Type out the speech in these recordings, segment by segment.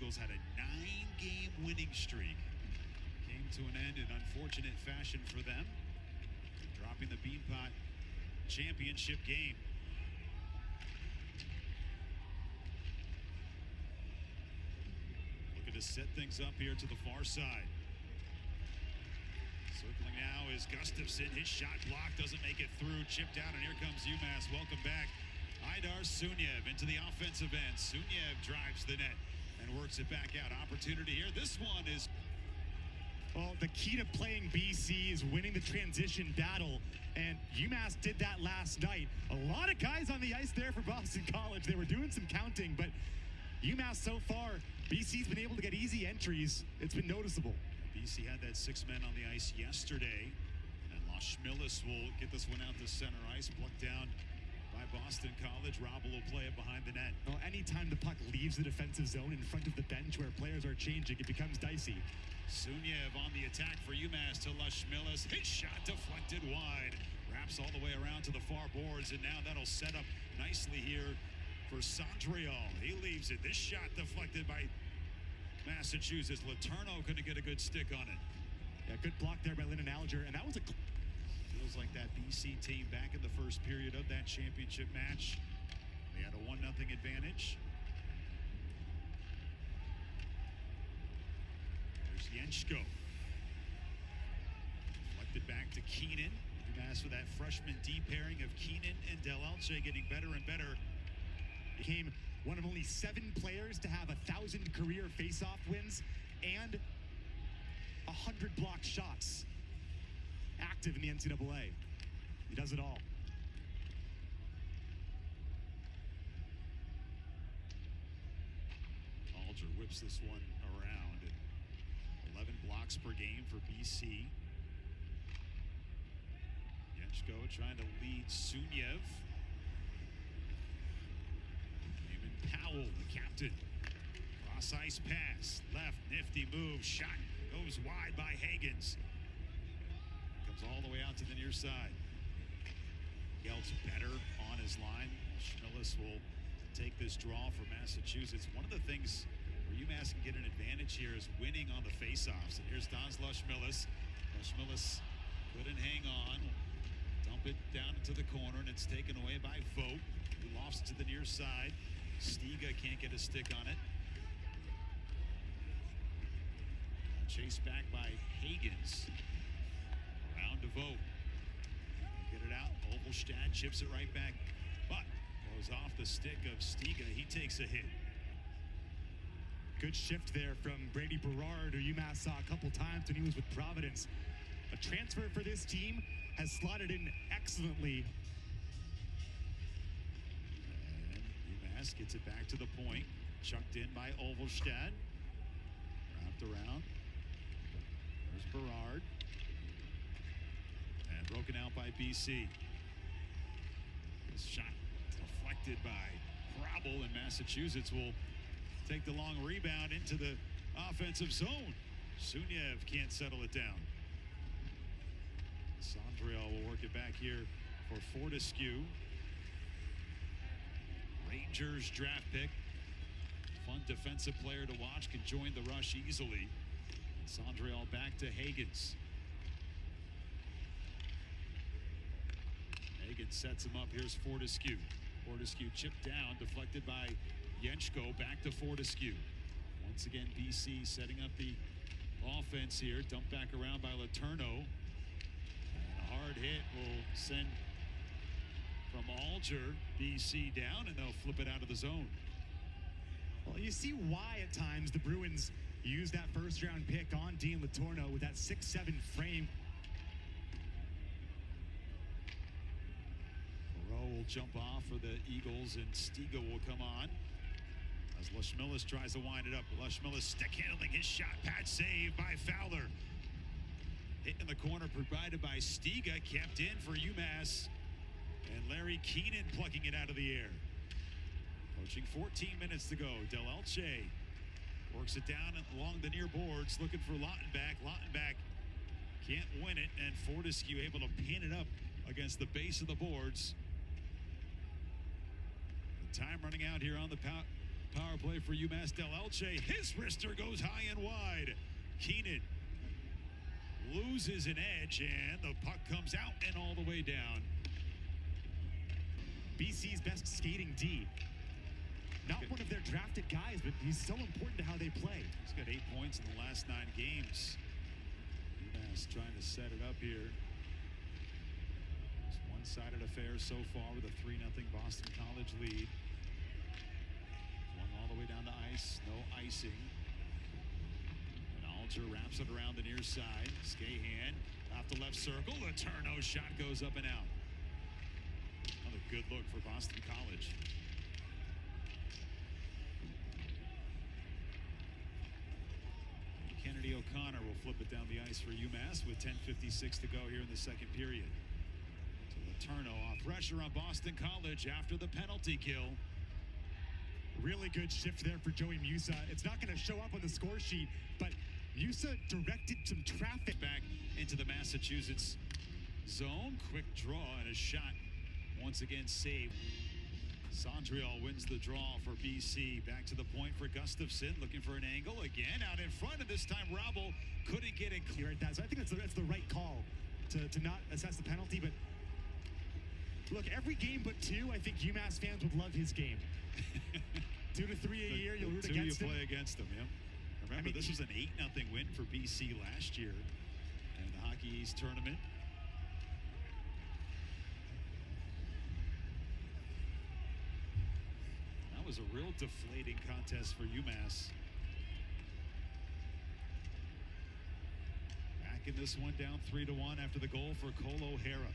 Eagles had a 9-game winning streak. Came to an end in unfortunate fashion for them, dropping the Beanpot championship game. Looking to set things up here to the far side. Circling now is Gustafsson. His shot blocked, doesn't make it through. Chipped out, and here comes UMass. Welcome back. Aidar Sunyev into the offensive end. Sunyev drives the net and works it back out. Opportunity here. This one is... Well, the key to playing BC is winning the transition battle, and UMass did that last night. A lot of guys on the ice there for Boston College. They were doing some counting, but UMass so far, BC's been able to get easy entries. It's been noticeable. BC had that 6 men on the ice yesterday, and Lashmilis will get this one out to center ice, plucked down by Boston College. Robble will play it behind the net. Well, anytime the puck leaves the defensive zone in front of the bench where players are changing, it becomes dicey. Sunyev on the attack for UMass to Lashmilis. His shot deflected wide. Wraps all the way around to the far boards, and now that'll set up nicely here for Sondriel. He leaves it. This shot deflected by Massachusetts. Letourneau couldn't get a good stick on it. Yeah, good block there by Lyndon Alger, and that was a... Feels like that BC team back in the first period of that championship match. They had a 1-0 advantage. There's Jencko. Deflected back to Keenan. UMass with that freshman D pairing of Keenan and Del Alce getting better and better. Became one of only 7 players to have 1,000 career face-off wins and 100 blocked shots. Active in the NCAA. He does it all. Alger whips this one around. 11 blocks per game for BC. Jencko trying to lead Sunyev. Powell, the captain. Cross ice pass. Left, nifty move. Shot goes wide by Hagens. Comes all the way out to the near side. Gelt's better on his line. Schmillis will take this draw for Massachusetts. One of the things where UMass can get an advantage here is winning on the faceoffs. And here's Don Lashmilis. Lashmilis couldn't hang on. Dump it down into the corner, and it's taken away by Vogt, who lofts to the near side. Stiga can't get a stick on it. Chased back by Hagens. Around to Vogt. Get it out. Ovalstad chips it right back. But goes off the stick of Stiga. He takes a hit. Good shift there from Brady Berard, who UMass saw a couple times when he was with Providence. A transfer for this team has slotted in excellently. Gets it back to the point. Chucked in by Ovalstad. Wrapped around. There's Berard. And broken out by BC. This shot deflected by Robble, and Massachusetts will take the long rebound into the offensive zone. Sunyev can't settle it down. Sondriel will work it back here for Fortescue. Rangers draft pick. Fun defensive player to watch, can join the rush easily. Sondriel back to Hagens. Hagens sets him up. Here's Fortescue. Fortescue chipped down, deflected by Jencko. Back to Fortescue. Once again, BC setting up the offense here. Dumped back around by Letourneau. And a hard hit will send from Alger, BC down, and they'll flip it out of the zone. Well, you see why at times the Bruins use that first-round pick on Dean Letourneau with that 6'7" frame. Moreau will jump off for the Eagles, and Stiga will come on as Lashmilis tries to wind it up. Lashmilis stick handling his shot. Pad save by Fowler. Hit in the corner provided by Stiga, kept in for UMass. And Larry Keenan plucking it out of the air. Approaching 14 minutes to go. Del Alce works it down along the near boards, looking for Lautenbach. Lautenbach can't win it, and Fortescue able to pin it up against the base of the boards. The time running out here on the power play for UMass Del Elche. His wrister goes high and wide. Keenan loses an edge, and the puck comes out and all the way down. BC's best skating D. Not one of their drafted guys, but he's so important to how they play. He's got 8 points in the last 9 games. UMass trying to set it up here. It's one-sided affair so far with a 3-0 Boston College lead. One all the way down the ice, no icing. And Alger wraps it around the near side. Skahan off the left circle. The Turno shot goes up and out. Another good look for Boston College. Kennedy O'Connor will flip it down the ice for UMass with 10:56 to go here in the second period. So the Turno off pressure on Boston College after the penalty kill. Really good shift there for Joey Musa. It's not going to show up on the score sheet, but Musa directed some traffic back into the Massachusetts zone. Quick draw and a shot once again saved. Sondriel wins the draw for BC. Back to the point for Gustafson, looking for an angle again out in front, and this time Rabel couldn't get it clear. So I think that's the right call to not assess the penalty. But look, every game but 2, I think UMass fans would love his game. 2 to 3 a year, you'll root against him. You play against him, yeah. Remember, this was an 8-0 win for BC last year in the Hockey East tournament. That was a real deflating contest for UMass. Back in this one, down 3-1 after the goal for Cole O'Hara.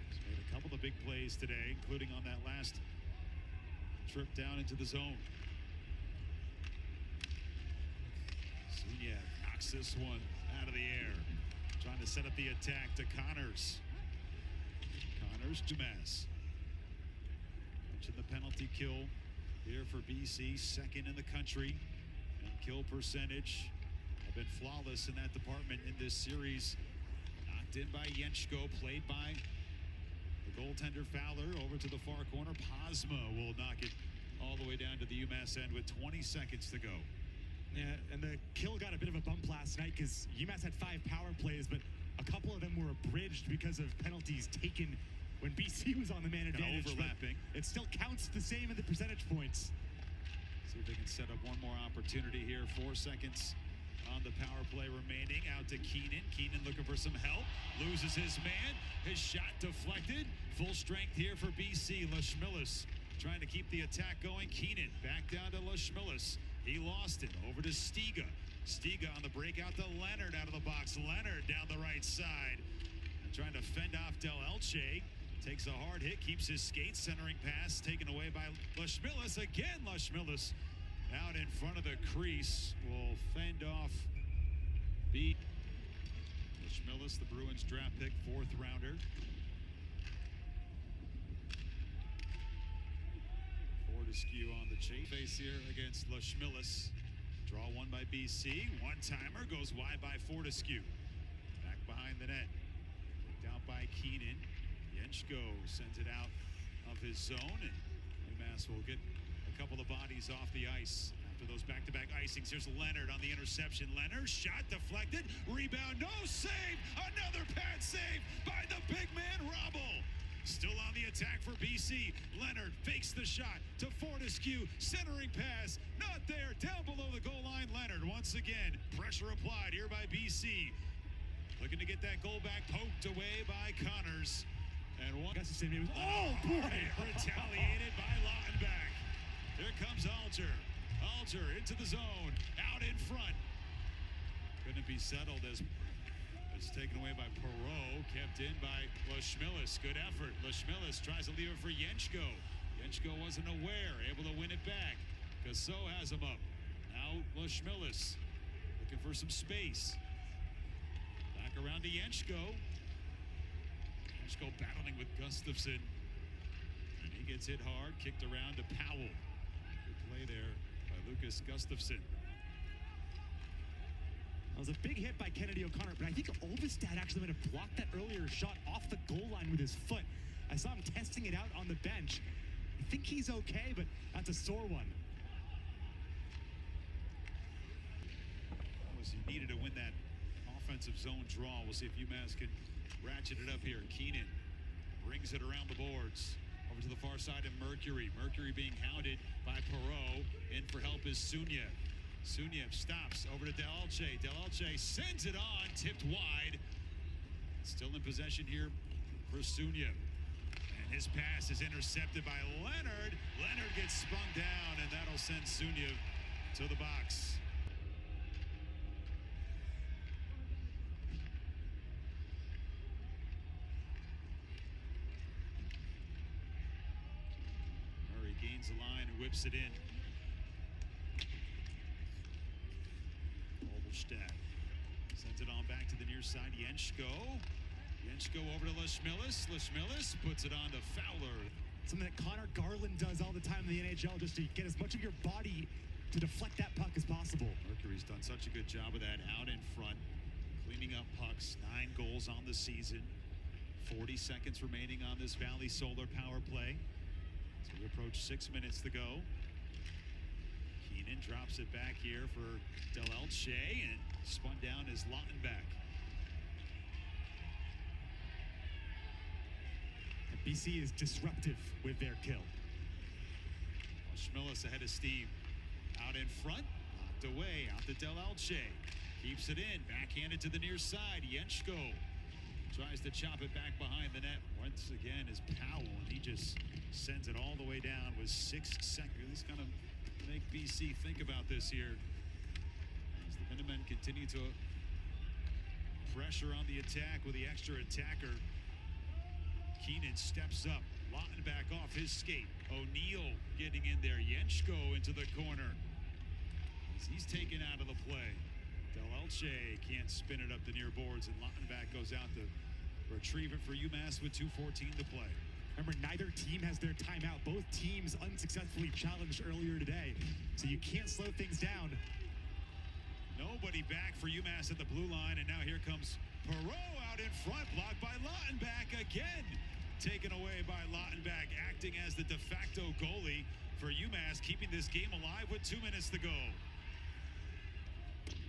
He's made a couple of big plays today, including on that last trip down into the zone. Sunia knocks this one out of the air. Trying to set up the attack to Connors. Connors, UMass. Mentioned the penalty kill here for BC, second in the country. And kill percentage have been flawless in that department in this series. Knocked in by Jencko, played by the goaltender Fowler over to the far corner. Posma will knock it all the way down to the UMass end with 20 seconds to go. Yeah, and the kill got a bit of a bump last night because UMass had 5 power plays, but a couple of them were abridged because of penalties taken when BC was on the man advantage. Overlapping. It still counts the same in the percentage points. See if they can set up one more opportunity here. 4 seconds on the power play remaining. Out to Keenan. Keenan looking for some help. Loses his man. His shot deflected. Full strength here for BC. Leschmillis trying to keep the attack going. Keenan back down to Leschmillis. He lost it. Over to Stiga. Stiga on the breakout to Leonard out of the box. Leonard down the right side. And trying to fend off Del Elche. Takes a hard hit. Keeps his skate. Centering pass taken away by Leschmillis. Again, Leschmillis out in front of the crease. Will fend off beat. Leschmillis, the Bruins draft pick, 4th rounder. Fortescue on the chase face here against Leschmillis. Draw one by BC. One-timer goes wide by Fortescue. Back behind the net. Picked out by Keenan. Jencko sends it out of his zone, and UMass will get a couple of bodies off the ice after those back-to-back icings. Here's Leonard on the interception. Leonard, shot deflected. Rebound, no save. Another pad save by the big man, Rabel. Still on the attack for BC. Leonard fakes the shot to Fortescue. Centering pass, not there. Down below the goal line, Leonard once again. Pressure applied here by BC. Looking to get that goal back, poked away by Connors. And one. Oh, boy! Retaliated by Lautenbach. Here comes Alger. Alger into the zone. Out in front. Couldn't be settled as it's taken away by Perreault. Kept in by Leschmillis. Good effort. Leschmillis tries to leave it for Jencko. Jencko wasn't aware. Able to win it back. Casso has him up. Now Leschmillis looking for some space. Back around to Jencko. Jencko battling with Gustafson. And he gets hit hard. Kicked around to Powell. Good play there by Lucas Gustafson. It was a big hit by Kennedy O'Connor, but I think Ovestad actually might have blocked that earlier shot off the goal line with his foot. I saw him testing it out on the bench. I think he's okay, but that's a sore one. Was he needed to win that offensive zone draw. We'll see if UMass can ratchet it up here. Keenan brings it around the boards. Over to the far side of Mercury. Mercury being hounded by Perot. In for help is Sunya. Sunya stops over to Delche. Delche sends it on, tipped wide. Still in possession here for Sunya. And his pass is intercepted by Leonard. Leonard gets spun down, and that'll send Sunya to the box. Murray gains the line and whips it in. Olberstadt sends it on back to the near side. Jencko over to Leschmillis. Leschmillis puts it on to Fowler. Something that Connor Garland does all the time in the NHL, just to get as much of your body to deflect that puck as possible. Mercury's done such a good job of that out in front, cleaning up pucks. 9 goals on the season. 40 seconds remaining on this Valley Solar power play. So we approach 6 minutes to go. Keenan drops it back here for Delche, and spun down is Lautenbach. BC is disruptive with their kill. Schmillis ahead of Steve. Out in front, knocked away, out to Delche. Keeps it in, backhanded to the near side. Jencko tries to chop it back behind the net. Once again is Powell, and he just sends it all the way down with 6 seconds. This kind of make BC think about this here. As the Minutemen continue to pressure on the attack with the extra attacker. Keenan steps up. Lautenbach off his skate. O'Neal getting in there. Jencko into the corner. As he's taken out of the play. Delche can't spin it up the near boards, and Lautenbach goes out to retrieve it for UMass with 2:14 to play. Remember, neither team has their timeout. Both teams unsuccessfully challenged earlier today, so you can't slow things down. Nobody back for UMass at the blue line, and now here comes Perot out in front, blocked by Lautenbach again. Taken away by Lautenbach, acting as the de facto goalie for UMass, keeping this game alive with 2 minutes to go.